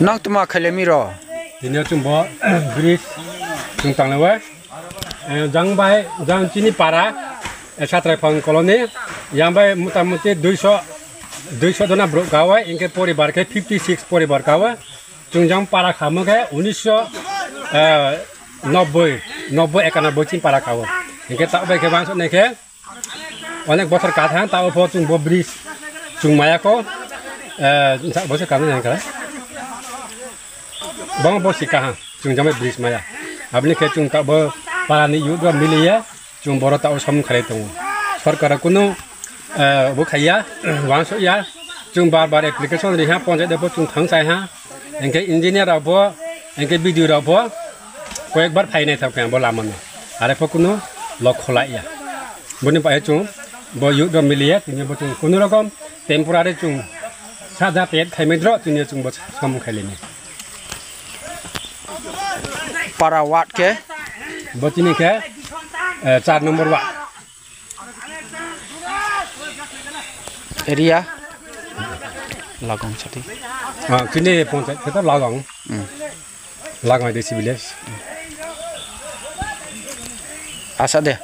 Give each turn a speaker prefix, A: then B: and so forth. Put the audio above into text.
A: Nak tu mak kali miro.
B: Ini cuma bridge tentang lewa. Jang sini para Satrapang koloni. Yang baik muta-muti 200 dona bro kawa. Ingke poribar ke 56 poribar kawa. Jang para kamu ke 1990 91 cing para kawa. Ingke tak baik ke maksud ni ke. Onek bosor katahan tak apa cung bo bridge cung maya ko bosor katahan yang kala bang bos sikah cung jamai bridge maya abni ke cung tak bo parani yu 2 miliar cung boro tak usam khare tung sarkar kuno bo khaya wangso ya cung bar application ri ha ponjat de bo cung thang sai ha engke engineer abo engke video abo koek bar phai nei thak bo lamon are po kuno lok kholai ya boni pa cung bo yu 2 miliar tunya bo chung kuno rokom temporary chung sada pet khaimedro tunya chung bo sam khaileni
A: Para wat ke?
B: bo tini ke 4 nomor wat
A: Area Lagong chati.
B: kini ponjat kita lagong desi village
A: Asa deh.